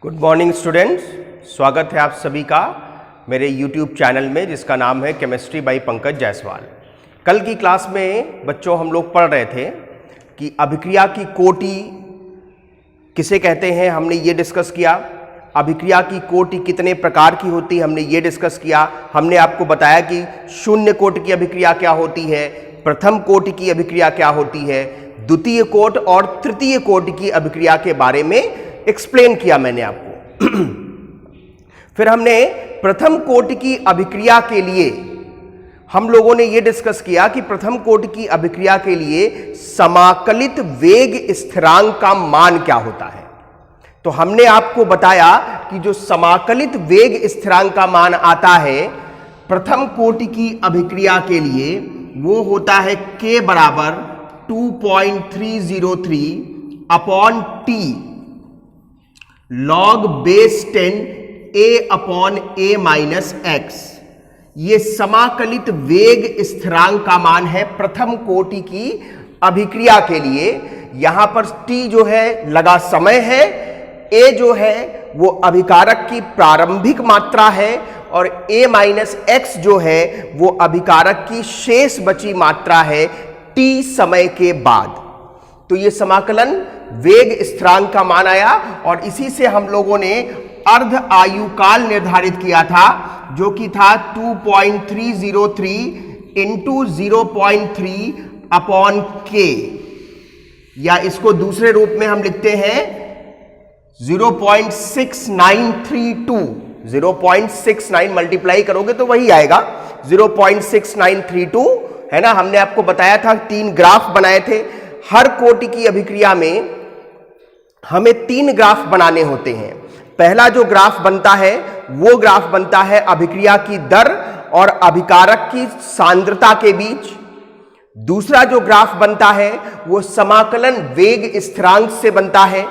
Good morning students, स्वागत है आप सभी का मेरे YouTube चैनल में जिसका नाम है केमिस्ट्री बाय पंकज जायसवाल। कल की क्लास में बच्चों हम लोग पढ़ रहे थे कि अभिक्रिया की कोटि किसे कहते हैं, हमने ये डिस्कस किया। अभिक्रिया की कोटि कितने प्रकार की होती है, हमने ये डिस्कस किया। हमने आपको बताया कि शून्य कोटि की अभिक्रिया क्या होती है, प्रथम कोटि की अभिक्रिया क्या होती है, द्वितीय कोटि और तृतीय कोटि की अभिक्रिया के बारे में एक्सप्लेन किया मैंने आपको। फिर हमने प्रथम कोटि की अभिक्रिया के लिए हम लोगों ने यह डिस्कस किया कि प्रथम कोटि की अभिक्रिया के लिए समाकलित वेग स्थिरांक का मान क्या होता है। तो हमने आपको बताया कि जो समाकलित वेग स्थिरांक का मान आता है प्रथम कोटि की अभिक्रिया के लिए वो होता है k बराबर 2.303 upon T log base 10 a upon a minus x. ये समाकलित वेग स्थिरांक का मान है प्रथम कोटि की अभिक्रिया के लिए। यहां पर t जो है लगा समय है, a जो है वो अभिकारक की प्रारंभिक मात्रा है और a माइनस एक्स जो है वो अभिकारक की शेष बची मात्रा है t समय के बाद। तो ये समाकलन वेग स्थिरांक का मान आया और इसी से हम लोगों ने अर्ध आयुकाल निर्धारित किया था जो कि था 2.303 इंटू 0.3 अपॉन के, या इसको दूसरे रूप में हम लिखते हैं 0.6932। 0.69 मल्टीप्लाई करोगे तो वही आएगा 0.6932, है ना। हमने आपको बताया था, 3 ग्राफ बनाए थे। हर कोटि की अभिक्रिया में हमें 3 ग्राफ बनाने होते हैं। पहला जो ग्राफ बनता है वो ग्राफ बनता है अभिक्रिया की दर और अभिकारक की सांद्रता के बीच। दूसरा जो ग्राफ बनता है वो समाकलन वेग स्थिरांक से बनता है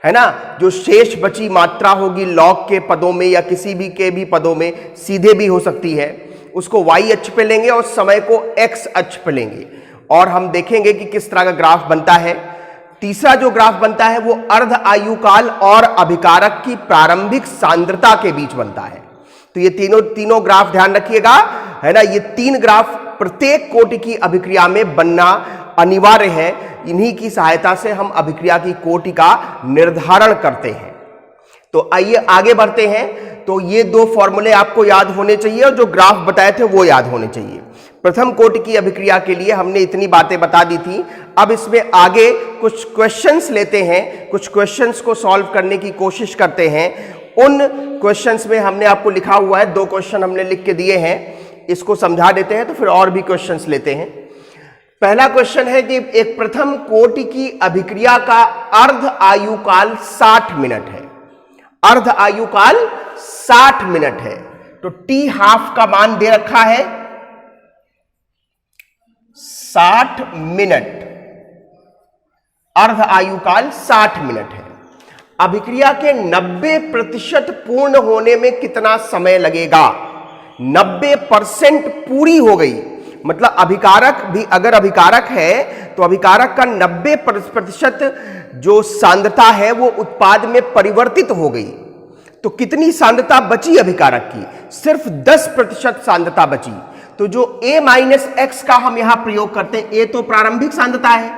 ना। जो शेष बची मात्रा होगी लॉग के पदों में या किसी भी के भी पदों में, सीधे भी हो सकती है, उसको y अक्ष पे लेंगे और समय को x अक्ष पे लेंगे और हम देखेंगे कि किस तरह का ग्राफ बनता है। तीसरा जो ग्राफ बनता है वो अर्ध आयुकाल और अभिकारक की प्रारंभिक सांद्रता के बीच बनता है। तो ये तीनों ग्राफ ध्यान रखिएगा, है ना। ये 3 ग्राफ प्रत्येक कोटि की अभिक्रिया में बनना अनिवार्य है। इन्हीं की सहायता से हम अभिक्रिया की कोटि का निर्धारण करते हैं। तो आइए आगे बढ़ते हैं। तो ये 2 फॉर्मूले आपको याद होने चाहिए और जो ग्राफ बताए थे वो याद होने चाहिए। प्रथम कोटि की अभिक्रिया के लिए हमने इतनी बातें बता दी थी। अब इसमें आगे कुछ क्वेश्चंस लेते हैं, कुछ क्वेश्चंस को सॉल्व करने की कोशिश करते हैं। उन क्वेश्चंस में हमने आपको लिखा हुआ है, 2 क्वेश्चन हमने लिख के दिए हैं, इसको समझा देते हैं तो फिर और भी क्वेश्चंस लेते हैं। पहला क्वेश्चन है कि एक प्रथम कोटि की अभिक्रिया का अर्ध आयुकाल 60 मिनट है। अर्ध आयुकाल 60 मिनट है। तो टी हाफ का मान दे रखा है 60 मिनट। अर्ध आयुकाल 60 मिनट है। अभिक्रिया के 90% पूर्ण होने में कितना समय लगेगा? 90% पूरी हो गई, मतलब अभिकारक भी, अगर अभिकारक है तो अभिकारक का 90% जो सांद्रता है वो उत्पाद में परिवर्तित हो गई। तो कितनी सांद्रता बची अभिकारक की? सिर्फ 10% सांद्रता बची। तो जो a माइनस एक्स का हम यहां प्रयोग करते हैं, a तो प्रारंभिक सांद्रता है,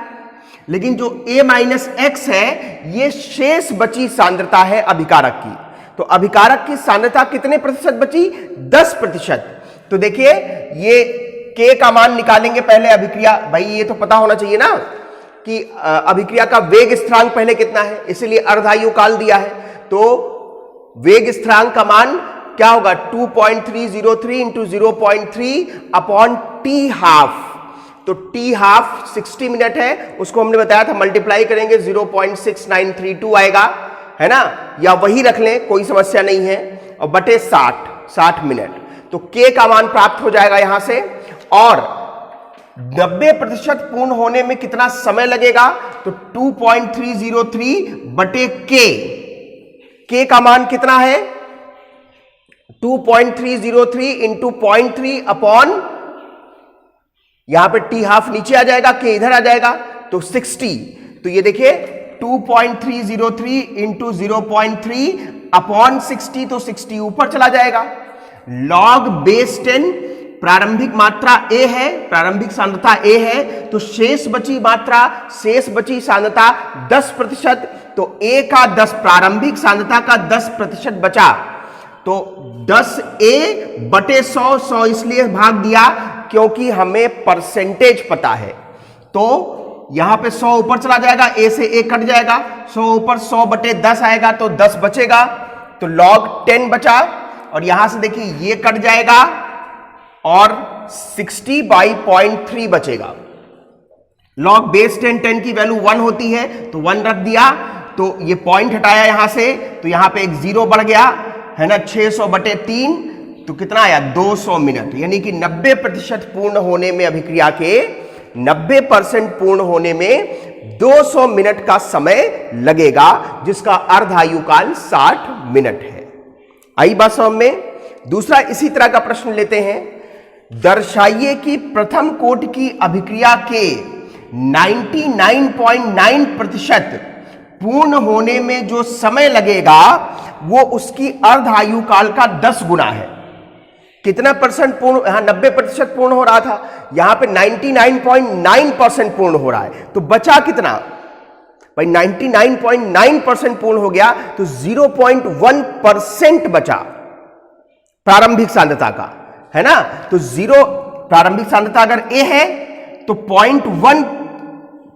लेकिन जो a माइनस एक्स है ये शेष बची सांद्रता है अभिकारक की। तो अभिकारक की सांद्रता कितने प्रतिशत बची? 10%। तो देखिए ये k का मान निकालेंगे पहले। अभिक्रिया, भाई ये तो पता होना चाहिए ना कि अभिक्रिया का वेग स्थिरांक पहले कितना है, इसलिए अर्धायुकाल दिया है। तो वेग स्थिरांक का मान क्या होगा? 2.303 इंटू 0.3 अपॉन टी हाफ। तो टी हाफ 60 मिनट है, उसको हमने बताया था मल्टीप्लाई करेंगे 0.6932 आएगा, है ना। या वही रख लें, कोई समस्या नहीं है, और बटे 60 मिनट। तो के का मान प्राप्त हो जाएगा यहां से। और 90% पूर्ण होने में कितना समय लगेगा? तो 2.303 बटे के का मान कितना है? 2.303 इंटू 0.3 अपॉन, यहां पे टी हाफ नीचे आ जाएगा, के इधर आ जाएगा, तो 60। तो ये देखिए 2.303 इंटू 0.3 अपॉन 60, तो 60 ऊपर चला जाएगा। लॉग बेस 10 प्रारंभिक मात्रा A है, प्रारंभिक सांद्रता A है, तो शेष बची सांद्रता 10%, तो A का 10 प्रारंभिक सांद्रता का 10% बचा, तो 10A बटे 100 इसलिए भाग दिया क्योंकि हमें परसेंटेज पता है। तो यहां पे 100 ऊपर चला जाएगा, A से A कट जाएगा, 100 ऊपर 100 बटे 10 आएगा तो 10 बचेगा, तो log 10 बचा। और यहां से देखिए ये कट जाएगा और 60/0.3 बचेगा। लॉग बेस 10 की वैल्यू 1 होती है तो 1 रख दिया, तो ये पॉइंट हटाया यहां से, तो यहां पे एक 0 बढ़ गया है ना, 600/3, तो कितना आया 200 मिनट, यानी कि 90% पूर्ण होने में, अभिक्रिया के 90% पूर्ण होने में 200 मिनट का समय लगेगा, जिसका अर्ध आयु काल 60 मिनट है। आई बात समझ में। दूसरा इसी तरह का प्रश्न लेते हैं, दर्शाइए कि प्रथम कोटि की अभिक्रिया के 99.9% पूर्ण होने में जो समय लगेगा वो उसकी अर्ध आयु काल का 10 गुना है। कितना परसेंट पूर्ण, यहां 90% पूर्ण हो रहा था, यहां पे 99.9% पूर्ण हो रहा है, तो बचा कितना भाई, 99.9% पूर्ण हो गया, तो 0.1% बचा प्रारंभिक सांद्रता का, है ना। तो 0 प्रारंभिक सांद्रता अगर A है तो 0.1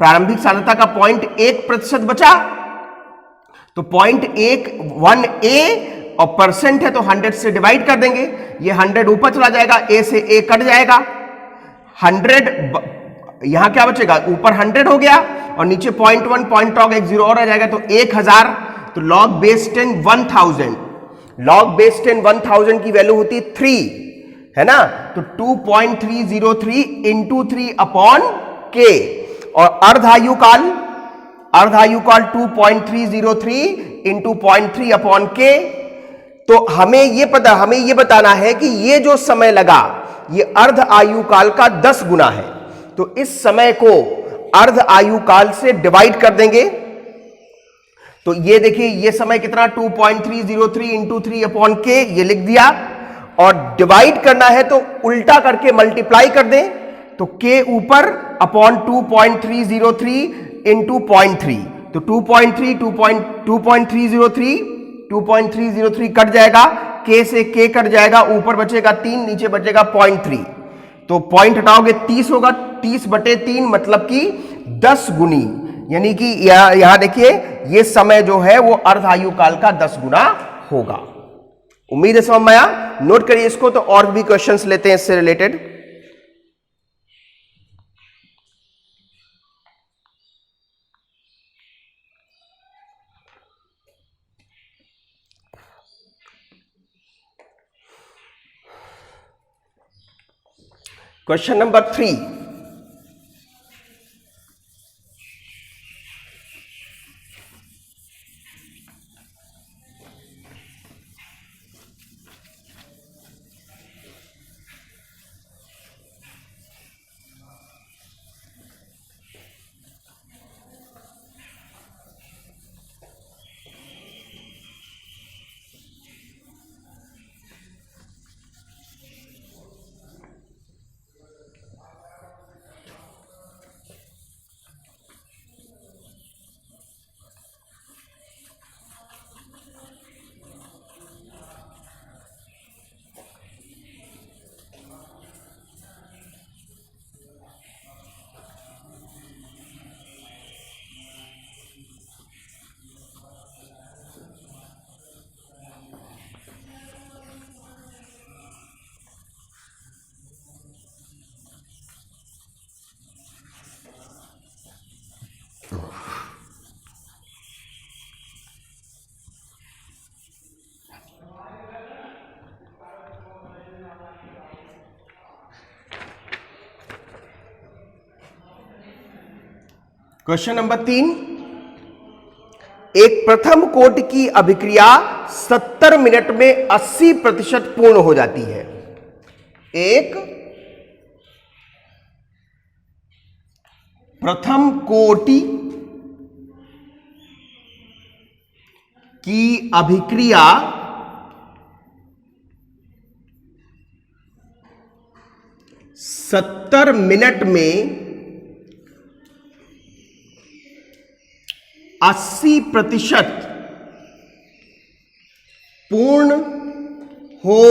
प्रारंभिक सांद्रता का 0.1% बचा, तो 0.1A और परसेंट है तो 100 से डिवाइड कर देंगे, ये 100 ऊपर चला जाएगा, A से A कट जाएगा, 100 यहां क्या बचेगा, ऊपर 100 हो गया और नीचे 0.1 पॉइंट लॉग एक 0 और आ जाएगा, तो 1000, तो लॉग बेस 10 1000, लॉग बेस 10 1000 की वैल्यू होती है 3, है ना, तो 2.303 इंटू 3 अपॉन K, और अर्धायु काल 2.303 इंटू 0.3 अपॉन K। तो हमें ये बताना है कि ये जो समय लगा ये अर्ध आयु काल का 10 गुना है, तो इस समय को अर्ध आयु काल से डिवाइड कर देंगे, तो ये देखिए ये समय कितना 2.303 इंटू 3 अपॉन K, ये लिख दिया, और डिवाइड करना है तो उल्टा करके मल्टीप्लाई कर दें, तो K ऊपर अपॉन 2.303 इंटू 0.3, तो 2.303 कट जाएगा, K से K कट जाएगा, ऊपर बचेगा 3, नीचे बचेगा 0.3, तो पॉइंट हटाओगे 30 होगा, 30/3 मतलब कि 10 गुनी, यानी कि यहां देखिए ये समय जो है वो अर्ध आयु काल का 10 गुना होगा। उम्मीद है समझ में आया, नोट करिए इसको, तो और भी क्वेश्चंस लेते हैं इससे related. Question number 3, question number 3, एक प्रथम कोटि की अभिक्रिया 70 मिनट में 80% पूर्ण हो जाती है। एक प्रथम कोटि की अभिक्रिया सत्तर मिनट में 80% पूर्ण हो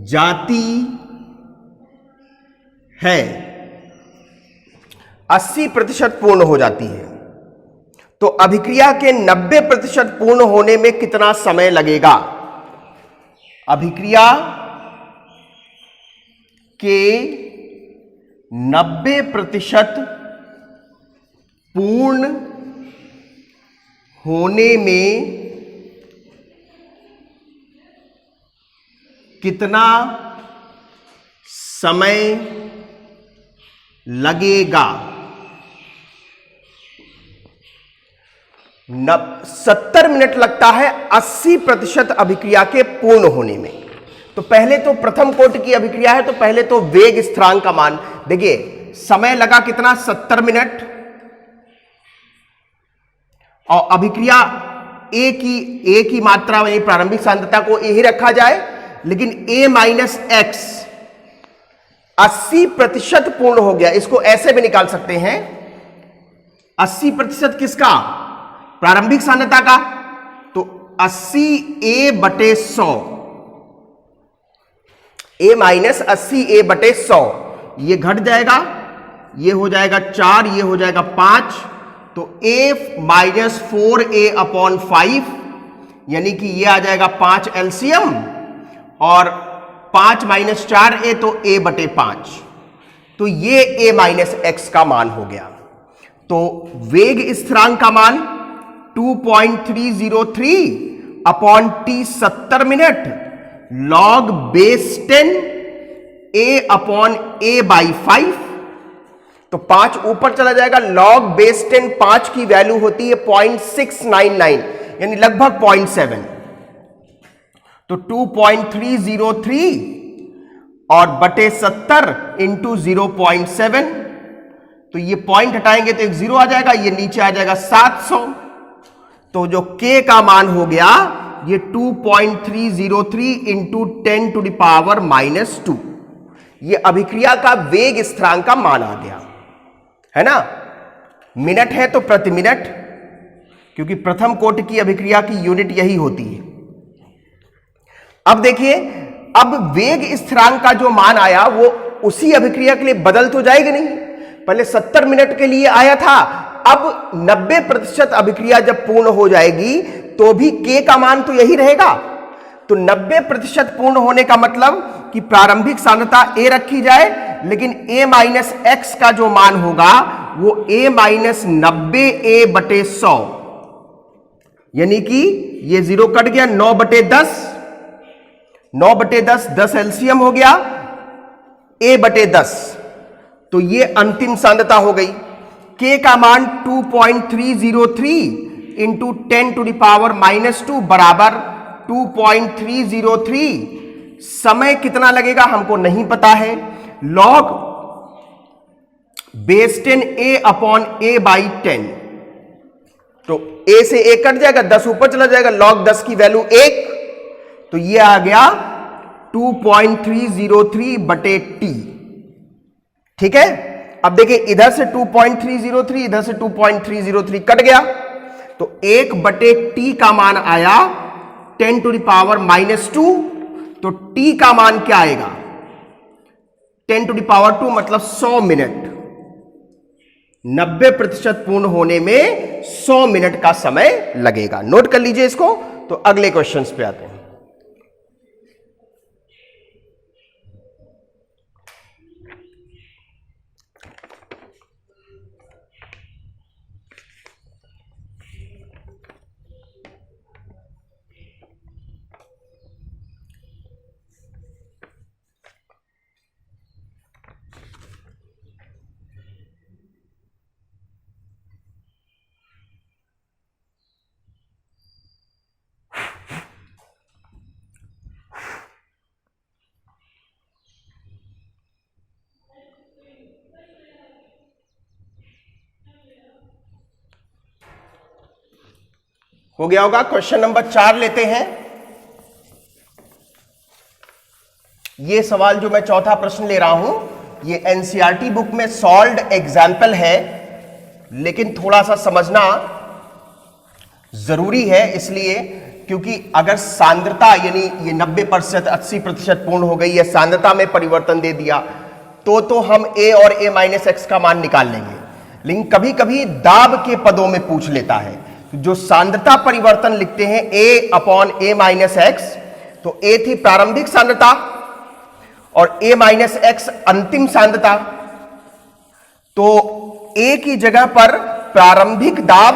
जाती है। 80% पूर्ण हो जाती है, तो अभिक्रिया के 90% पूर्ण होने में कितना समय लगेगा? अभिक्रिया के 90% पूर्ण होने में कितना समय लगेगा? 70 मिनट लगता है 80% अभिक्रिया के पूर्ण होने में। तो पहले तो प्रथम कोटि की अभिक्रिया है, तो पहले तो वेग स्थिरांक का मान देखिए, समय लगा कितना? 70 मिनट, और अभिक्रिया ए की मात्रा यानी प्रारंभिक सांद्रता को ए ही रखा जाए, लेकिन a माइनस एक्स 80% पूर्ण हो गया। इसको ऐसे भी निकाल सकते हैं, 80% किसका? प्रारंभिक सांद्रता का। तो 80a/100, a माइनस 80a/100, ये घट जाएगा, ये हो जाएगा 4, ये हो जाएगा 5, तो a माइनस 4a/5, यानी कि ये आ जाएगा 5 एलसीएम, और 5 माइनस 4a तो a/5, तो ये a माइनस एक्स का मान हो गया। तो वेग स्थिरांक का मान 2.303 upon t 70 minute log base 10 a/a/5, तो 5 ऊपर चला जाएगा, लॉग बेस 10 5 की वैल्यू होती है 0.699, यानी लगभग 0.7, तो 2.303 और बटे 70 इंटू 0.7, तो ये पॉइंट हटाएंगे तो एक जीरो आ जाएगा, ये नीचे आ जाएगा 700, तो जो k का मान हो गया ये 2.303 इंटू 10⁻⁻², ये अभिक्रिया का वेग स्थिरांक का मान आ गया, है ना। मिनट है तो प्रति मिनट, क्योंकि प्रथम कोटि की अभिक्रिया की यूनिट यही होती है। अब देखिए, अब वेग स्थिरांक का जो मान आया वो उसी अभिक्रिया के लिए बदल तो जाएगी नहीं, पहले 70 मिनट के लिए आया था, अब 90% अभिक्रिया जब पूर्ण हो जाएगी तो भी k का मान तो यही रहेगा। तो 90% पूर्ण होने का मतलब कि प्रारंभिक सांद्रता a रखी जाए, लेकिन a माइनस एक्स का जो मान होगा वो a माइनस 90a/100, यानी कि ये जीरो कट गया, 9/10, 9/10 10 एलसीएम हो गया, a/10, तो ये अंतिम सांद्रता हो गई। k का मान 2.303 इंटू 10⁻⁻² बराबर 2.303। समय कितना लगेगा हमको नहीं पता है, लॉग बेस 10 a/a/10, तो a से a कट जाएगा, 10 ऊपर चला जाएगा, log 10 की वैल्यू 1, तो ये आ गया 2.303/t। ठीक है, अब देखिए इधर से 2.303, इधर से 2.303 कट गया, तो 1/t का मान आया 10⁻⁻², तो t का मान क्या आएगा? 10⁻², मतलब 100 मिनट। 90% पूर्ण होने में 100 मिनट का समय लगेगा। नोट कर लीजिए इसको। तो अगले क्वेश्चंस पे आते हैं। हो गया होगा। क्वेश्चन नंबर 4 लेते हैं। ये सवाल जो मैं चौथा प्रश्न ले रहा हूं, ये एनसीईआरटी बुक में सॉल्व्ड एग्जाम्पल है, लेकिन थोड़ा सा समझना जरूरी है, इसलिए क्योंकि अगर सांद्रता यानी ये 90% 80% पूर्ण हो गई है, सांद्रता में परिवर्तन दे दिया तो हम a और a-x का मान निकाल लेंगे। लेकिन कभी कभी दाब के पदों में पूछ लेता है, जो सांद्रता परिवर्तन लिखते हैं a/a-x, तो a थी प्रारंभिक सांद्रता और a-x अंतिम सांद्रता, तो a की जगह पर प्रारंभिक दाब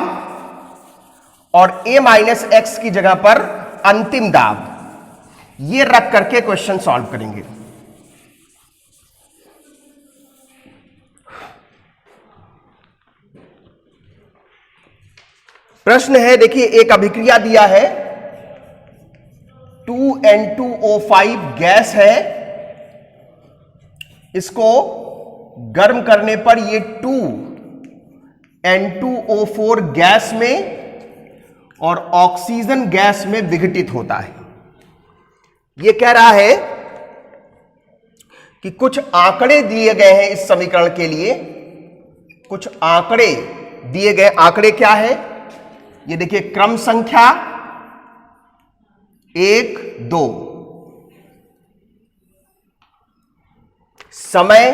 और a-x की जगह पर अंतिम दाब, ये रख करके क्वेश्चन सॉल्व करेंगे। प्रश्न है, देखिए एक अभिक्रिया दिया है, 2N2O5 गैस है, इसको गर्म करने पर ये 2N2O4 गैस में और ऑक्सीजन गैस में विघटित होता है। यह कह रहा है कि कुछ आंकड़े दिए गए हैं इस समीकरण के लिए, कुछ आंकड़े दिए गए। आंकड़े क्या है? ये देखिए, क्रम संख्या 1, 2, समय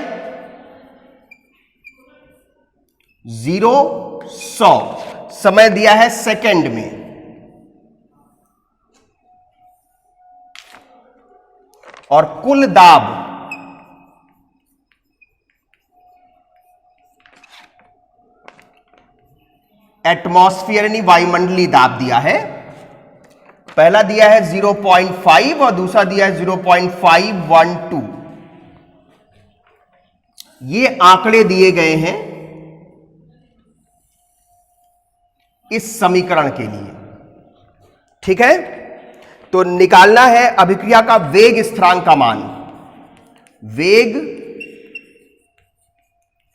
0, 100, समय दिया है सेकंड में, और कुल दाब एटमॉस्फेयर यानी वायुमंडलीय दाब दिया है। पहला दिया है 0.5 और दूसरा दिया है 0.512। ये आंकड़े दिए गए हैं इस समीकरण के लिए, ठीक है। तो निकालना है अभिक्रिया का वेग स्थिरांक का मान, वेग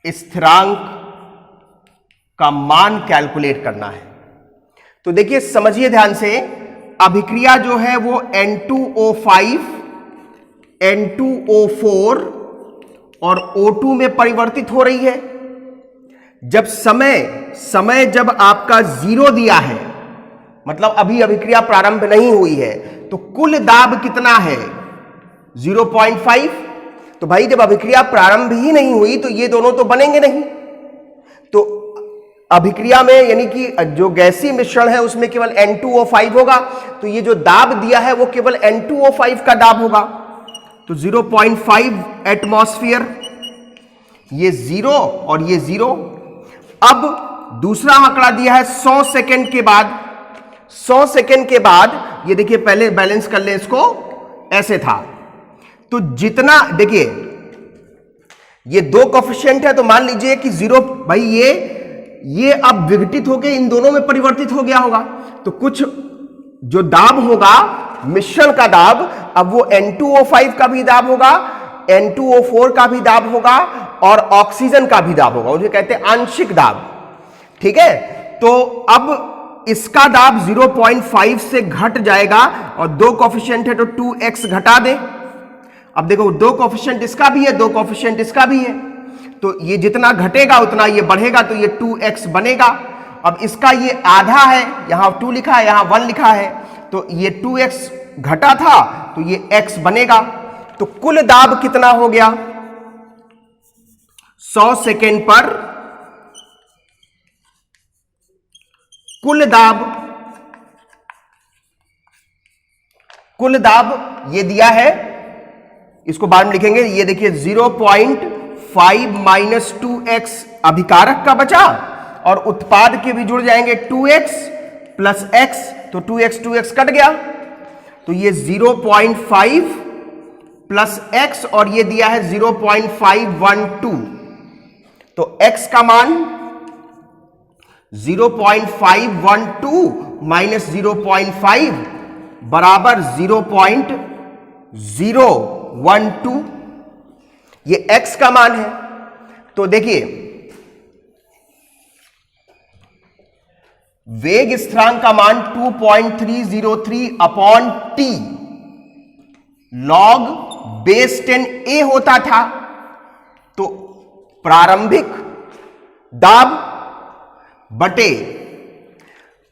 स्थिरांक का मान कैलकुलेट करना है। तो देखिए, समझिए ध्यान से, अभिक्रिया जो है वो N2O5, N2O4 और O2 में परिवर्तित हो रही है। जब समय जब आपका 0 दिया है, मतलब अभी अभिक्रिया प्रारंभ नहीं हुई है, तो कुल दाब कितना है? 0.5। तो भाई जब अभिक्रिया प्रारंभ ही नहीं हुई तो ये दोनों तो बनेंगे नहीं। तो अभिक्रिया में यानी कि जो गैसीय मिश्रण है उसमें केवल N2O5 होगा, तो ये जो दाब दिया है वो केवल N2O5 का दाब होगा। तो 0.5 एटमॉस्फेयर, ये 0 और ये 0। अब दूसरा आंकड़ा दिया है 100 सेकेंड के बाद। 100 सेकेंड के बाद ये देखिए, पहले बैलेंस कर ले इसको, ऐसे था। तो जितना देखिए, ये 2 कोफिशिएंट है, तो मान लीजिए कि 0, भाई ये अब विघटित होकर इन दोनों में परिवर्तित हो गया होगा। तो कुछ जो दाब होगा मिश्रण का दाब, अब वो N2O5 का भी दाब होगा, N2O4 का भी दाब होगा और ऑक्सीजन का भी दाब होगा, उसे कहते हैं आंशिक दाब, ठीक है। तो अब इसका दाब 0.5 से घट जाएगा और 2 कोफिशिएंट है तो 2x घटा दे। अब देखो, 2 कोफिशिएंट इसका भी है, 2 कोफिशिएंट इसका भी है, तो ये जितना घटेगा उतना ये बढ़ेगा, तो ये 2x बनेगा। अब इसका ये आधा है, यहां 2 लिखा है, यहां 1 लिखा है, तो ये 2x घटा था तो ये x बनेगा। तो कुल दाब कितना हो गया? 100 सेकेंड पर कुल दाब ये दिया है, इसको बाद में लिखेंगे। ये देखिए, 0.5 - 2x अभिकारक का बचा और उत्पाद के भी जुड़ जाएंगे 2x + x, तो 2x कट गया, तो ये 0.5 + x और ये दिया है 0.512। तो x का मान 0.512 - 0.5 बराबर 0.012, ये x का मान है। तो देखिए, वेग स्थिरांक का मान 2.303 अपॉन टी लॉग बेस 10 ए होता था। तो प्रारंभिक दाब बटे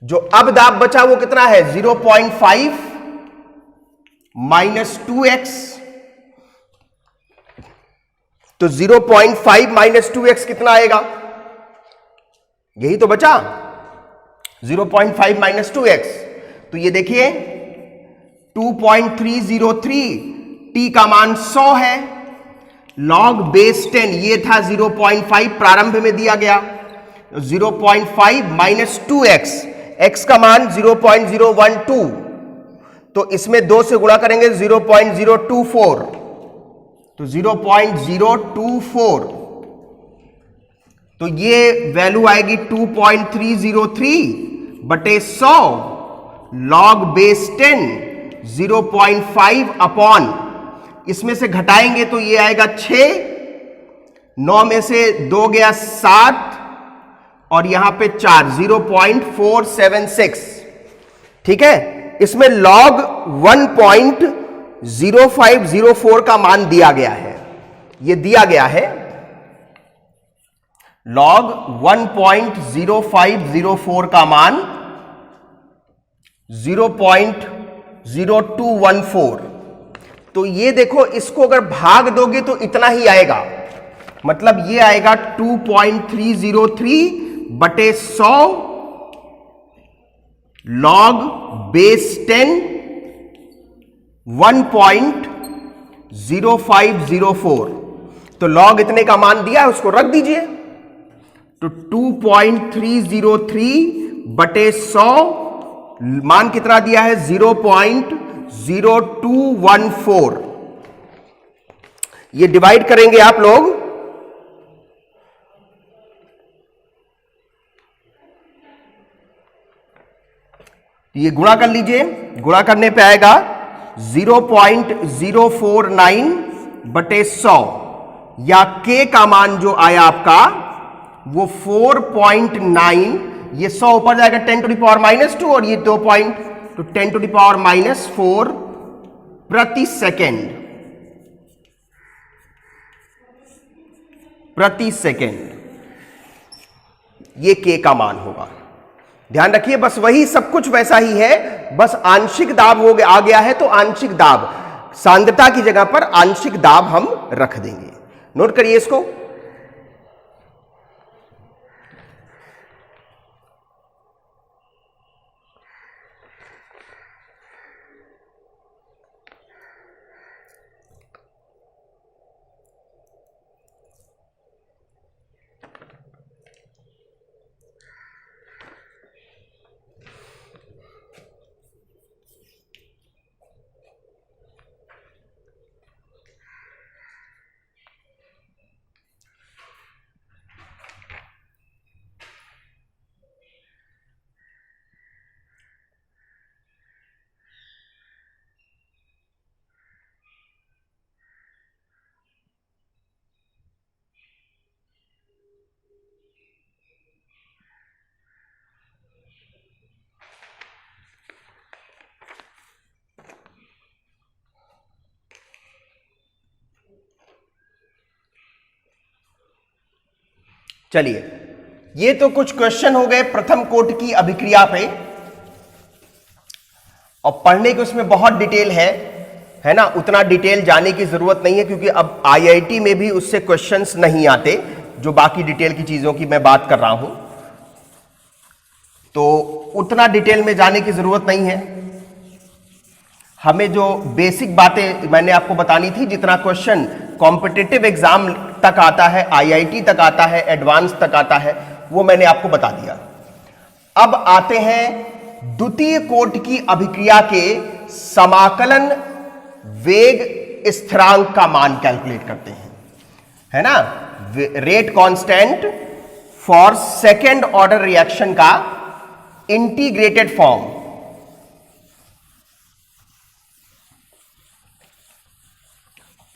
जो अब दाब बचा वो कितना है 0.5 माइनस 2x। तो 0.5 माइनस 2x कितना आएगा, यही तो बचा 0.5 माइनस 2x। तो ये देखिए 2.303 t का मान 100 है, लॉग बेस 10 ये था 0.5 प्रारंभ में दिया गया, 0.5 माइनस 2x, x का मान 0.012, तो इसमें 2 से गुणा करेंगे 0.024, तो 0.024, तो ये वैल्यू आएगी 2.303 बटे 100 लॉग बेस 10 0.5 अपॉन, इसमें से घटाएंगे तो ये आएगा 6, 9 में से 2 गया 7 और यहां पे 4, 0.476। ठीक है, इसमें लॉग 1.0504 का मान दिया गया है, ये दिया गया है लॉग 1.0504 का मान 0.0214। तो ये देखो, इसको अगर भाग दोगे तो इतना ही आएगा, मतलब ये आएगा 2.303 बटे 100 लॉग बेस 10 1.0504। तो लॉग इतने का मान दिया है, उसको रख दीजिए, तो 2.303 बटे 100 मान कितना दिया है 0.0214। ये डिवाइड करेंगे आप लोग, ये गुणा कर लीजिए, गुणा करने पे आएगा 0.049 बटे 100, या के का मान जो आया आपका वो 4.9, ये 100 ऊपर जाएगा 10 टू द पावर माइनस 2 और ये 2 पॉइंट, तो 10 टू द पावर माइनस 4 प्रति सेकेंड, प्रति सेकेंड ये के का मान होगा। ध्यान रखिए, बस वही सब कुछ वैसा ही है, बस आंशिक दाब हो गया, आ गया है, तो आंशिक दाब सांद्रता की जगह पर आंशिक दाब हम रख देंगे। नोट करिए इसको। चलिए, ये तो कुछ क्वेश्चन हो गए प्रथम कोटि की अभिक्रिया पे, और पढ़ने की उसमें बहुत डिटेल है ना, उतना डिटेल जाने की जरूरत नहीं है, क्योंकि अब आईआईटी में भी उससे क्वेश्चंस नहीं आते जो बाकी डिटेल की चीजों की मैं बात कर रहा हूं, तो उतना डिटेल में जाने की जरूरत नहीं है। हमें जो बेसिक बातें मैंने आपको बतानी थी, जितना क्वेश्चन कॉम्पिटिटिव एग्जाम तक आता है, आईआईटी तक आता है, एडवांस तक आता है, वो मैंने आपको बता दिया। अब आते हैं द्वितीय कोटि की अभिक्रिया के समाकलन वेग स्थिरांक का मान कैलकुलेट करते हैं, है ना, rate constant for second order reaction का इंटीग्रेटेड फॉर्म।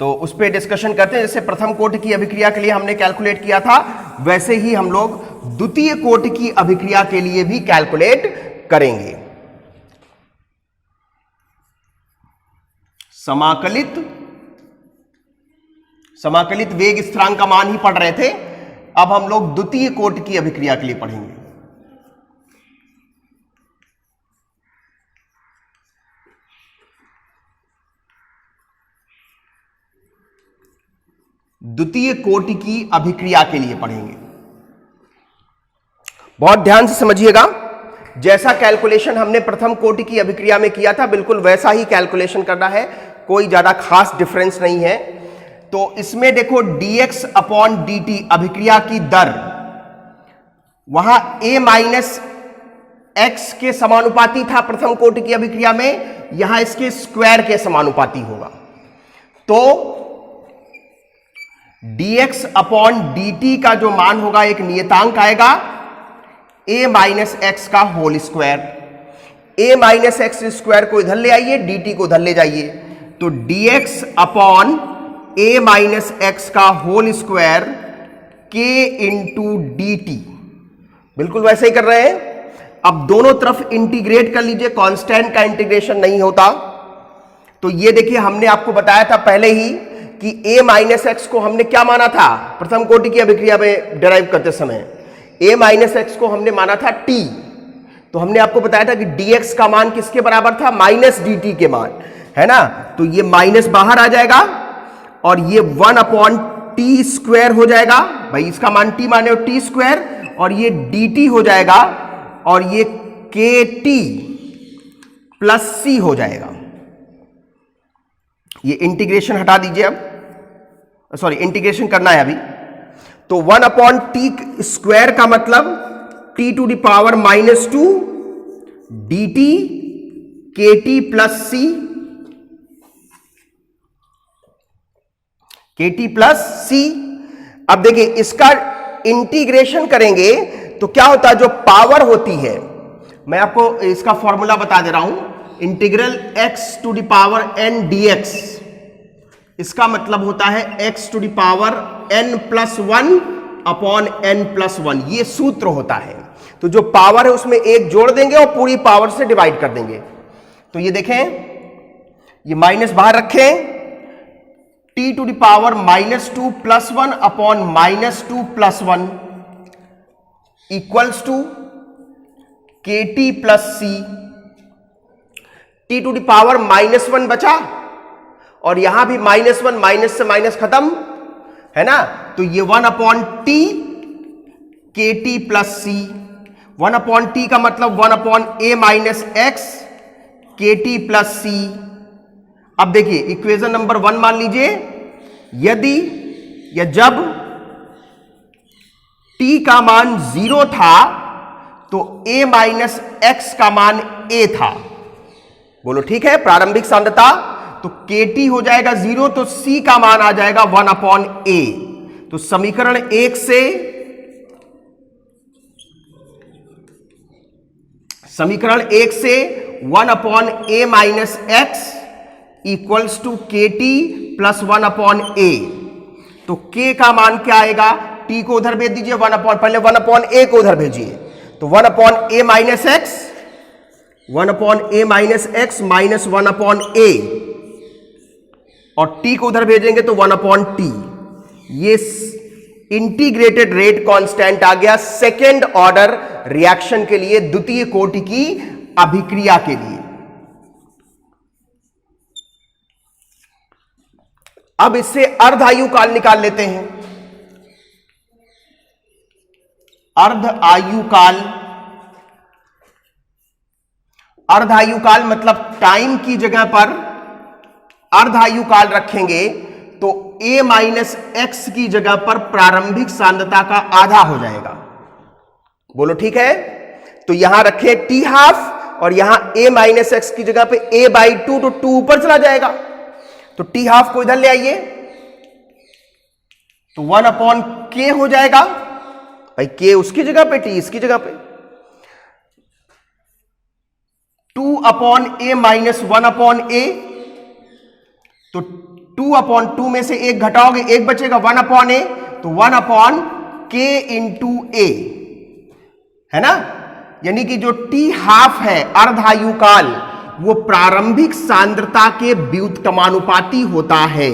तो उस पर डिस्कशन करते हैं, जैसे प्रथम कोटि की अभिक्रिया के लिए हमने कैलकुलेट किया था, वैसे ही हम लोग द्वितीय कोटि की अभिक्रिया के लिए भी कैलकुलेट करेंगे। समाकलित वेग स्थिरांक का मान ही पढ़ रहे थे, अब हम लोग द्वितीय कोटि की अभिक्रिया के लिए पढ़ेंगे। द्वितीय कोटि की अभिक्रिया के लिए पढ़ेंगे। बहुत ध्यान से समझिएगा, जैसा कैलकुलेशन हमने प्रथम कोटि की अभिक्रिया में किया था बिल्कुल वैसा ही कैलकुलेशन करना है, कोई ज्यादा खास डिफरेंस नहीं है। तो इसमें देखो dx अपॉन dt अभिक्रिया की दर वहां a माइनस एक्स के समानुपाती था प्रथम कोटि की अभिक्रिया में, यहां इसके स्क्वायर के समानुपाती होगा। तो dx अपॉन dt का जो मान होगा एक नियतांक आएगा a माइनस एक्स का whole square. a minus x square को इधर ले आइए, dt को उधर ले जाइए, तो dx upon a minus x का whole square k into d t, बिल्कुल वैसे ही कर रहे हैं। अब दोनों तरफ इंटीग्रेट कर लीजिए, कांस्टेंट का इंटीग्रेशन नहीं होता। तो ये देखिए हमने आपको बताया था पहले ही कि a माइनस एक्स को हमने क्या माना था प्रथम कोटि की अभिक्रिया में डिराइव करते समय, a माइनस एक्स को हमने माना था t। तो हमने आपको बताया था कि dx का मान किसके बराबर था, माइनस dt के मान, है ना। तो ये माइनस बाहर आ जाएगा और ये 1 अपॉन टी स्क्वायर हो जाएगा, भाई इसका मान t माने हो टी स्क्वायर, और ये dt हो जाएगा और ये kt प्लस c हो जाएगा। ये इंटीग्रेशन हटा दीजिए, अब सॉरी इंटीग्रेशन करना है अभी। तो 1 अपॉन टी स्क्वायर का मतलब t to the power minus 2 dt kt plus c, kt plus c। अब देखिए इसका इंटीग्रेशन करेंगे तो क्या होता है, जो पावर होती है, मैं आपको इसका फॉर्मूला बता दे रहा हूं, integral x to the power n dx, इसका मतलब होता है x to the power n plus 1 upon n plus 1, ये सूत्र होता है। तो जो पावर है उसमें एक जोड़ देंगे और पूरी पावर से डिवाइड कर देंगे। तो ये देखें, ये माइनस बाहर रखें, t to the power minus 2 plus 1 upon minus 2 plus 1 equals to kt plus c। t to the power minus 1 बचा और यहां भी माइनस 1, माइनस से माइनस खत्म, है ना। तो ये 1 upon T kt plus c, 1 upon T का मतलब 1 upon a minus x kt plus c। अब देखिए इक्वेशन नंबर 1 मान लीजिए, यदि या जब t का मान 0 था तो a माइनस एक्स का मान a था, बोलो ठीक है, प्रारंभिक सांद्रता। तो kt हो जाएगा 0 तो c का मान आ जाएगा 1 अपॉन a। तो समीकरण 1 से 1 upon a minus x equals to kt plus 1 upon a। तो k का मान क्या आएगा, t को उधर भेज दीजिए, 1 अपॉन, पहले 1 अपॉन a को उधर भेजिए, तो 1 upon a minus x, 1 upon a minus x minus 1 upon a, और t को उधर भेजेंगे तो 1 अपॉन t। ये इंटीग्रेटेड रेट कांस्टेंट आ गया सेकेंड ऑर्डर रिएक्शन के लिए, द्वितीय कोटि की अभिक्रिया के लिए। अब इससे अर्ध आयु काल निकाल लेते हैं। अर्ध आयु काल, अर्ध आयु काल मतलब टाइम की जगह पर अर्ध आयु काल रखेंगे तो a माइनस एक्स की जगह पर प्रारंभिक सांद्रता का आधा हो जाएगा, बोलो ठीक है। तो यहां रखें t हाफ और यहां a माइनस एक्स की जगह पे a बाई 2, तो 2 ऊपर चला जाएगा, तो t हाफ को इधर ले आइए, तो 1 अपॉन k हो जाएगा, भाई k उसकी जगह पे, t इसकी जगह पे, 2 upon a minus 1 upon a, तो 2 अपॉन 2 में से 1 घटाओगे 1 बचेगा, 1 अपॉन a, तो 1 अपॉन k इंटू a, है ना। यानी कि जो टी हाफ है अर्धायुकाल, वो प्रारंभिक सांद्रता के व्युत्क्रमानुपाती होता है।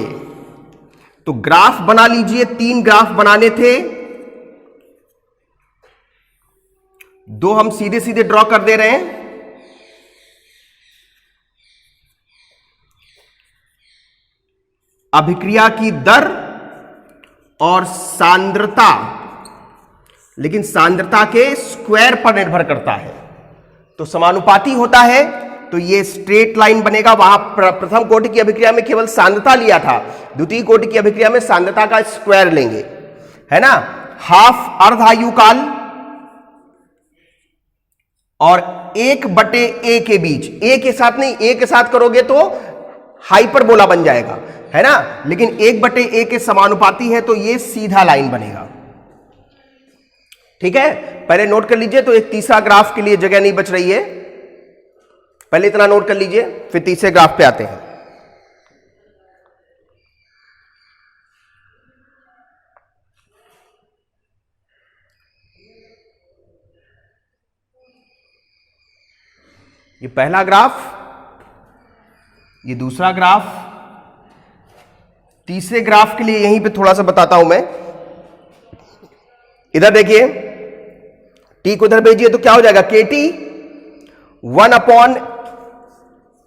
तो ग्राफ बना लीजिए, 3 ग्राफ बनाने थे, 2 हम सीधे सीधे ड्रॉ कर दे रहे हैं। अभिक्रिया की दर और सांद्रता, लेकिन सांद्रता के स्क्वायर पर निर्भर करता है, तो समानुपाती होता है। तो ये स्ट्रेट लाइन बनेगा। वहां प्रथम कोटि की अभिक्रिया में केवल सांद्रता लिया था, द्वितीय कोटि की अभिक्रिया में सांद्रता का स्क्वायर लेंगे, है ना। हाफ अर्धायुकाल और 1/a के बीच, a के साथ नहीं, a के साथ करोगे तो हाइपरबोला बन जाएगा, है ना, लेकिन 1/a के समानुपाती है, तो ये सीधा लाइन बनेगा। ठीक है, पहले नोट कर लीजिए। तो एक तीसरा ग्राफ के लिए जगह नहीं बच रही है, पहले इतना नोट कर लीजिए, फिर तीसरे ग्राफ पे आते हैं। ये पहला ग्राफ, ये दूसरा ग्राफ, तीसरे ग्राफ के लिए यहीं पे थोड़ा सा बताता हूं मैं। इधर देखिए, टी को इधर भेजिए तो क्या हो जाएगा, के टी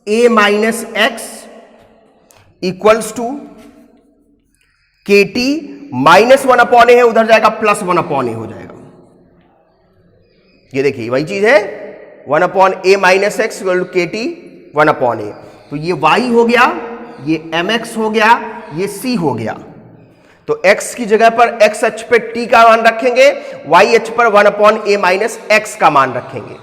1/a-x इक्वल्स टू के टी -1/a है, उधर जाएगा +1/a हो जाएगा। ये देखिए वही चीज है, 1/a-x इक्वल टू के टी 1/a। तो ये y हो गया, ये mx हो गया, ये c हो गया। तो x की जगह पर x अक्ष पे t का मान रखेंगे, y अक्ष पर 1/a-x का मान रखेंगे।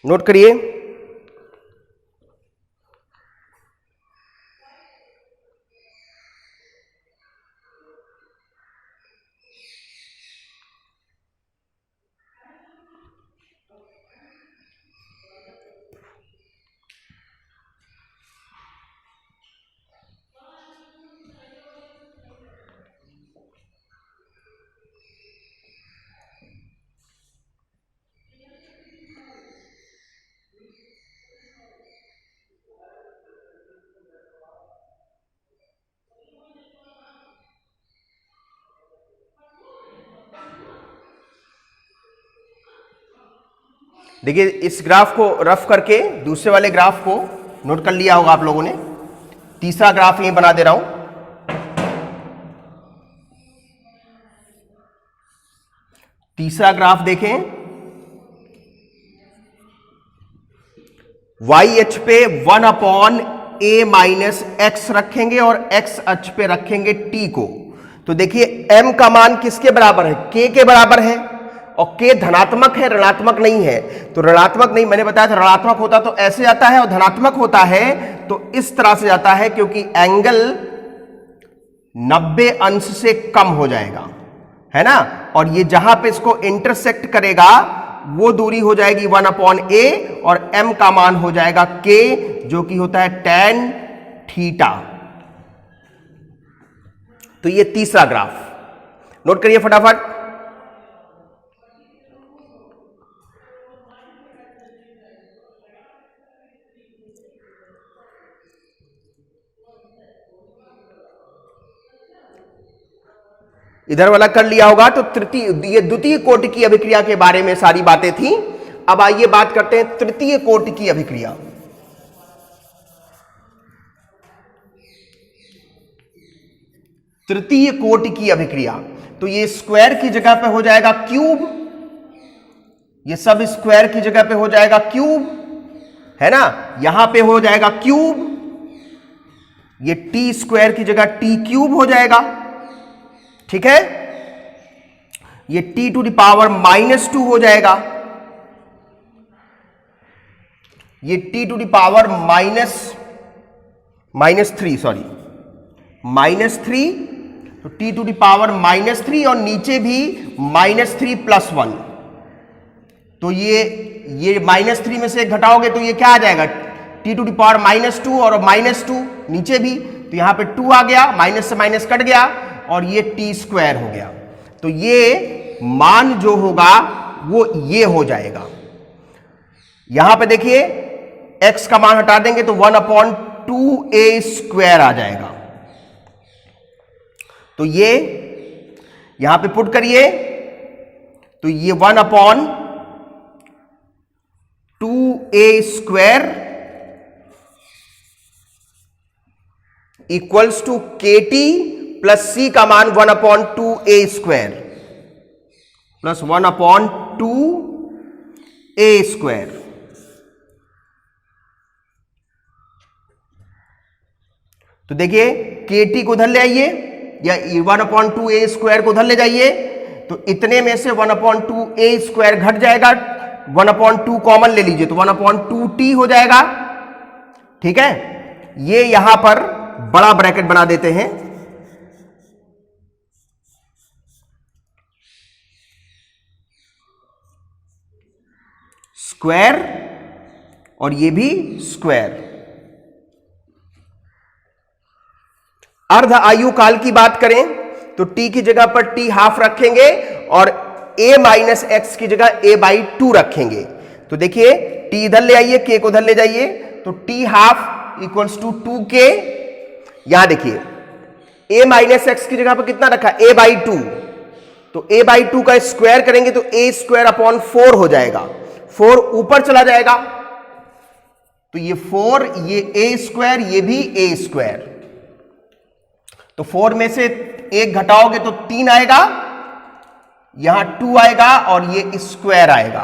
नोट करिए। देखिए इस ग्राफ को रफ करके दूसरे वाले ग्राफ को नोट कर लिया होगा आप लोगों ने। तीसरा ग्राफ यही बना दे रहा हूं। तीसरा ग्राफ देखें, y अक्ष पे 1/a-x रखेंगे और x अक्ष पे रखेंगे t को। तो देखिए m का मान किसके बराबर है, k के बराबर है, और k धनात्मक है, ऋणात्मक नहीं है। तो ऋणात्मक नहीं, मैंने बताया था ऋणात्मक होता तो ऐसे जाता है, और धनात्मक होता है तो इस तरह से जाता है, क्योंकि एंगल 90 अंश से कम हो जाएगा, है ना। और ये जहां पे इसको इंटरसेक्ट करेगा वो दूरी हो जाएगी 1/a, और m का मान हो जाएगा k, जो कि होता है tan थीटा। तो ये तीसरा ग्राफ नोट करिए फटाफट। इधर वाला कर लिया होगा। तो ये द्वितीय कोटि की अभिक्रिया के बारे में सारी बातें थी। अब आइए बात करते हैं तृतीय कोटि की अभिक्रिया। तृतीय कोटि की अभिक्रिया, तो ये स्क्वायर की जगह पे हो जाएगा क्यूब, ये सब स्क्वायर की जगह पे हो जाएगा क्यूब, है ना, यहां पे हो जाएगा क्यूब, ये टी स्क्वायर की जगह टी क्यूब हो जाएगा, ठीक है। ये t टू द पावर -2 हो जाएगा, ये t to the power -3 sorry -3, तो t टू द पावर -3, और नीचे भी -3+1। तो ये -3 में से घटाओगे तो ये क्या आ जाएगा, t टू द पावर -2 और -2 नीचे भी, तो यहां पे 2 आ गया, माइनस से माइनस कट गया, और ये टी स्क्वायर हो गया। तो ये मान जो होगा वो ये हो जाएगा। यहां पे देखिए x का मान हटा देंगे तो 1/2a² आ जाएगा। तो ये यहां पे पुट करिए तो ये 1/2a² equals to KT plus C का मान 1/2a² प्लस 1/2a²। तो देखिए KT को उधर ले आइए या 1/2a² को उधर ले जाइए तो इतने में से 1/2a² घट जाएगा, 1/2 कॉमन ले लीजिए तो 1/2t हो जाएगा। ठीक है, ये यहां पर बड़ा ब्रैकेट बना देते हैं। स्क्वायर और ये भी स्क्वायर। अर्ध आयु काल की बात करें तो t की जगह पर t हाफ रखेंगे और a माइनस एक्स की जगह a/2 रखेंगे। तो देखिए t इधर ले आइए, k को उधर ले जाइए तो t half equals to 2k। यहां देखिए a माइनस एक्स की जगह पर कितना रखा, a/2, तो a/2 का स्क्वायर करेंगे तो a²/4 हो जाएगा। 4 ऊपर चला जाएगा तो ये 4, ये a², ये भी a²। तो 4 में से 1 घटाओगे तो 3 आएगा, यहां 2 आएगा और ये स्क्वायर आएगा।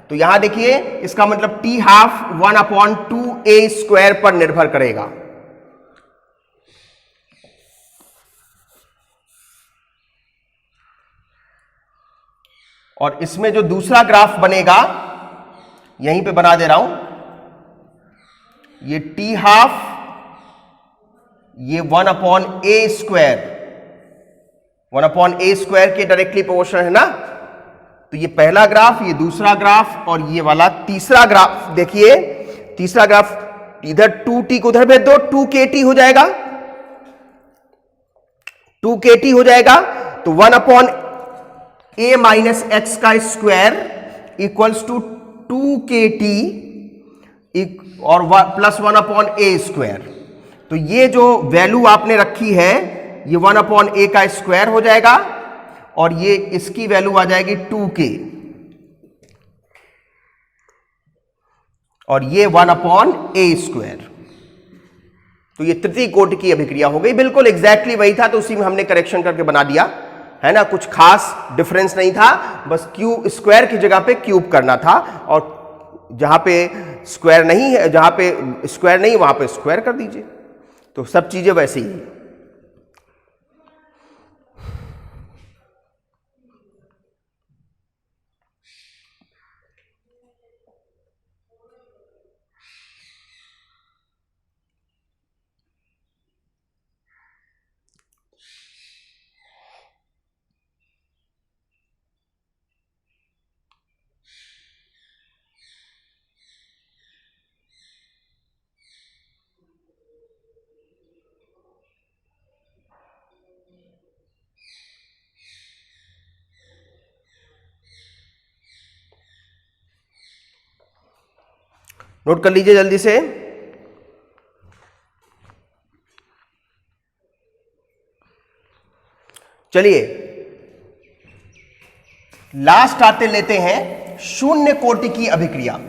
तो यहां देखिए इसका मतलब t हाफ 1/2a² पर निर्भर करेगा। और इसमें जो दूसरा ग्राफ बनेगा यहीं पे बना दे रहा हूं, ये t हाफ, ये 1/a² के डायरेक्टली प्रोपोर्शनल है ना। तो ये पहला ग्राफ, ये दूसरा ग्राफ और ये वाला तीसरा ग्राफ। देखिए तीसरा ग्राफ, इधर 2t को उधर भेज दो, 2kt हो जाएगा, 2kt हो जाएगा। तो 1/a माइनस एक्स का स्क्वायर इक्वल्स टू 2kt और प्लस 1/a²। तो ये जो वैल्यू आपने रखी है ये 1/a का स्क्वायर हो जाएगा और ये इसकी वैल्यू आ जाएगी 2k और ये 1/a²। तो ये तृतीय कोटि की अभिक्रिया हो गई। बिल्कुल एग्जैक्टली वही था, तो उसी में हमने करेक्शन करके बना दिया है ना, कुछ खास डिफरेंस नहीं था, बस क्यूब स्क्वायर की जगह पे क्यूब करना था और जहां पे स्क्वायर नहीं है, जहां पे स्क्वायर नहीं वहां पे स्क्वायर कर दीजिए। तो सब चीजें वैसे ही। नोट कर लीजिए जल्दी से। चलिए लास्ट आते लेते हैं शून्य कोटि की अभिक्रिया।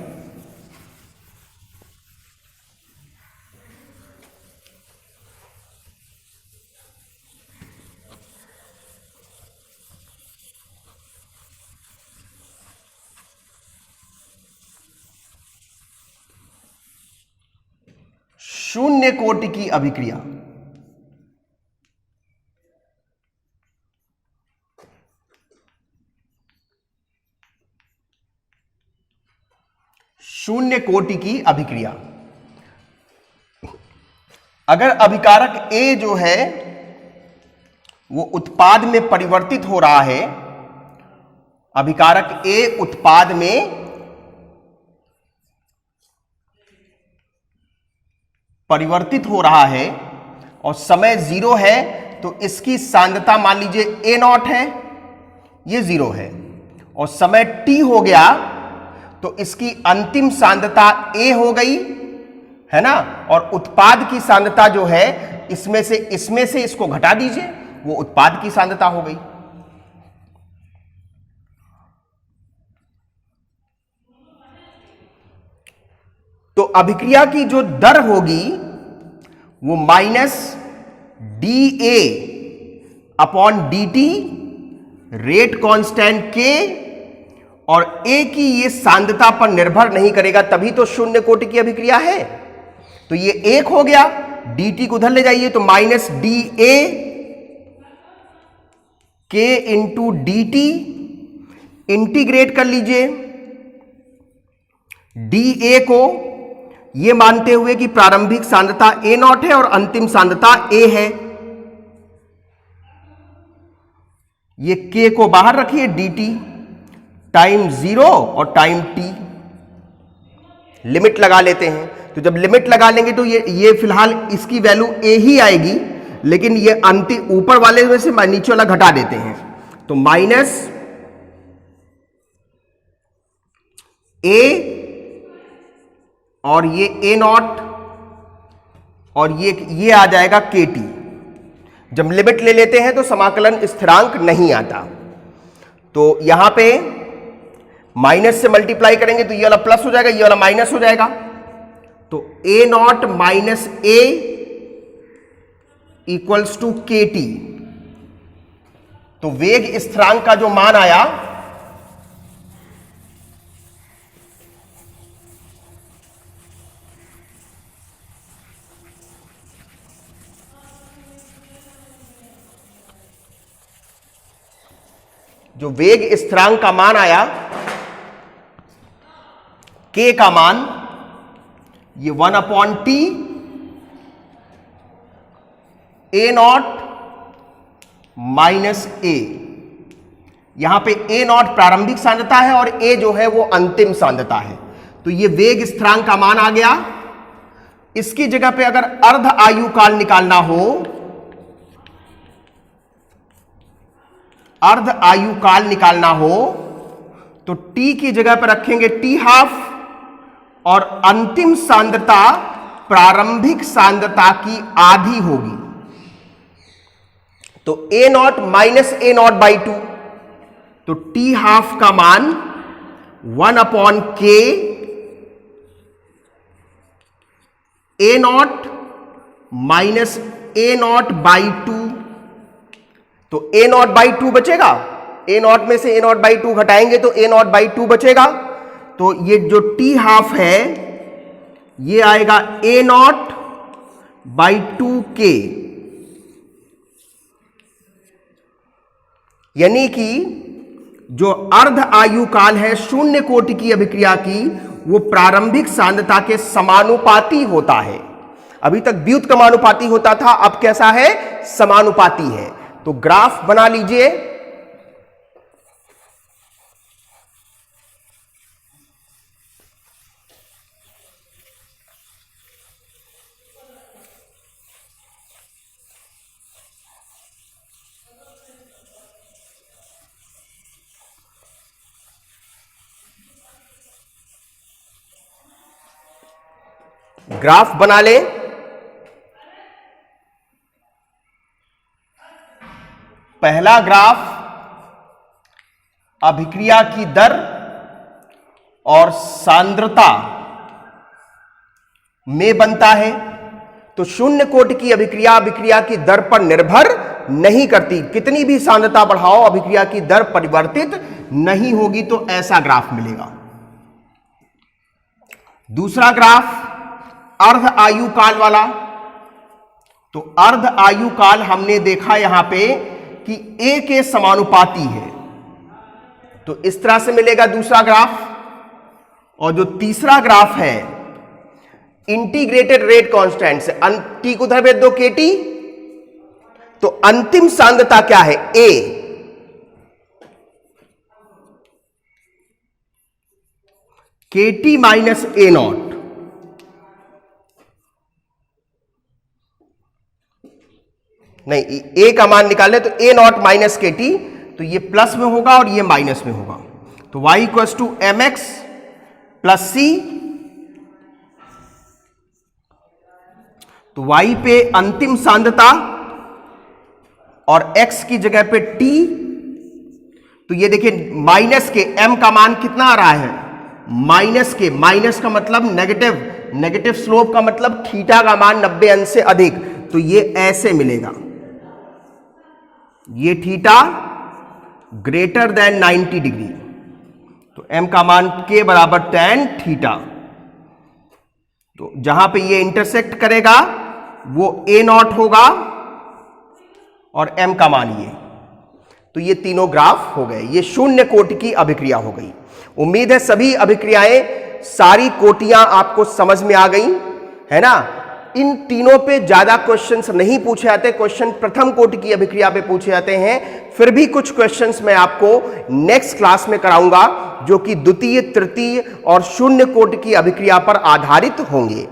शून्य कोटि की अभिक्रिया। शून्य कोटि की अभिक्रिया। अगर अभिकारक A जो है वो उत्पाद में परिवर्तित हो रहा है, अभिकारक A उत्पाद में परिवर्तित हो रहा है और समय 0 है, तो इसकी सांद्रता मान लीजिए ए नॉट है, ये 0 है, और समय t हो गया तो इसकी अंतिम सांद्रता a हो गई, है ना, और उत्पाद की सांद्रता जो है इसमें से इसको घटा दीजिए, वो उत्पाद की सांद्रता हो गई। तो अभिक्रिया की जो दर होगी वो minus dA upon dt, rate constant k, और A की ये सांद्रता पर निर्भर नहीं करेगा, तभी तो शून्य कोटि की अभिक्रिया है। तो ये 1 हो गया, dt को उधर ले जाइए तो minus dA k into dt, integrate कर लीजिए dA को ये मानते हुए कि प्रारंभिक सांद्रता A नॉट है और अंतिम सांद्रता A है। ये k को बाहर रखिए, dt टाइम 0 और टाइम t, लिमिट लगा लेते हैं। तो जब लिमिट लगा लेंगे तो ये फिलहाल इसकी वैल्यू a ही आएगी, लेकिन ये अंतिम ऊपर वाले में से नीचे वाला घटा देते हैं, तो माइनस a और ये a नॉट और ये आ जाएगा kt। जब लिमिट ले लेते हैं तो समाकलन स्थिरांक नहीं आता, तो यहां पे माइनस से मल्टीप्लाई करेंगे तो ये वाला प्लस हो जाएगा, ये वाला माइनस हो जाएगा, तो a nought minus a equals to kt। तो वेग स्थिरांक का जो मान आया जो वेग स्थिरांक का मान आया k का मान ये 1 upon T a nought minus a, यहां पे a नॉट प्रारंभिक सांद्रता है और a जो है वो अंतिम सांद्रता है। तो ये वेग स्थिरांक का मान आ गया। इसकी जगह पे अगर अर्ध आयु काल निकालना हो, अर्ध आयु काल निकालना हो तो t की जगह पर रखेंगे t हाफ और अंतिम सांद्रता प्रारंभिक सांद्रता की आधी होगी, तो a nought minus a not by 2, तो t हाफ का मान 1 upon k a nought minus a not by 2, तो a नॉट बाई 2 बचेगा, a नॉट में से a नॉट बाई 2 घटाएंगे तो a नॉट बाई 2 बचेगा, तो ये जो t हाफ है ये आएगा a नॉट बाई 2k, यानी कि जो अर्ध आयु काल है शून्य कोटि की अभिक्रिया की, वो प्रारंभिक सांद्रता के समानुपाती होता है। अभी तक व्युत्क्रमानुपाती होता था, अब कैसा है, समानुपाती है। तो ग्राफ बना लीजिए, ग्राफ बना ले। पहला ग्राफ अभिक्रिया की दर और सांद्रता में बनता है। तो शून्य कोटि की अभिक्रिया की दर पर निर्भर नहीं करती, कितनी भी सांद्रता बढ़ाओ अभिक्रिया की दर परिवर्तित नहीं होगी, तो ऐसा ग्राफ मिलेगा। दूसरा ग्राफ अर्ध आयु काल वाला, तो अर्ध आयु काल हमने देखा यहां पे कि a के समानुपाती है, तो इस तरह से मिलेगा दूसरा ग्राफ। और जो तीसरा ग्राफ है इंटीग्रेटेड रेट कांस्टेंट से, टी को उधर भेज दो kt, तो अंतिम सांद्रता क्या है, a, kt minus a not, नहीं, ए का मान निकालने तो ए नॉट माइनस के टी, तो ये प्लस में होगा और ये माइनस में होगा। तो y equals to m x plus c, तो y पे अंतिम सांद्रता और x की जगह पे t, तो ये देखिए माइनस के m का मान कितना आ रहा है, माइनस के, माइनस का मतलब नेगेटिव, नेगेटिव स्लोप का मतलब थीटा का मान 90 अंश से अधिक, तो ये ऐसे मिलेगा, ये थीटा ग्रेटर देन 90 डिग्री, तो m का मान k बराबर tan थीटा। तो जहां पे ये इंटरसेक्ट करेगा वो a नॉट होगा और m का मान ये, तो ये तीनों ग्राफ हो गए। ये शून्य कोटि की अभिक्रिया हो गई। उम्मीद है सभी अभिक्रियाएं, सारी कोटियां आपको समझ में आ गई है ना। इन तीनों पे ज्यादा क्वेश्चंस नहीं पूछे जाते, क्वेश्चन प्रथम कोटि की अभिक्रिया पे पूछे जाते हैं। फिर भी कुछ क्वेश्चंस मैं आपको नेक्स्ट क्लास में कराऊंगा जो कि द्वितीय, तृतीय और शून्य कोटि की अभिक्रिया पर आधारित होंगे।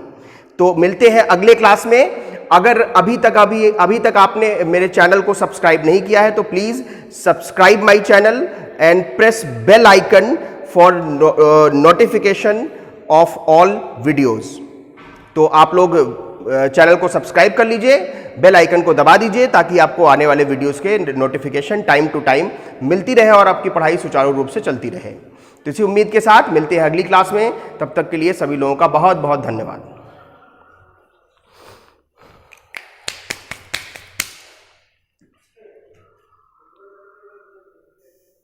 तो मिलते हैं अगले क्लास में। अगर अभी तक आपने मेरे चैनल को सब्सक्राइब नहीं किया है तो please subscribe my channel and press bell icon for notification of all videos. तो आप लोग चैनल को सब्सक्राइब कर लीजिए, बेल आइकन को दबा दीजिए ताकि आपको आने वाले वीडियोस के नोटिफिकेशन टाइम टू टाइम मिलती रहे और आपकी पढ़ाई सुचारू रूप से चलती रहे। तो इसी उम्मीद के साथ मिलते हैं अगली क्लास में। तब तक के लिए सभी लोगों का बहुत बहुत धन्यवाद।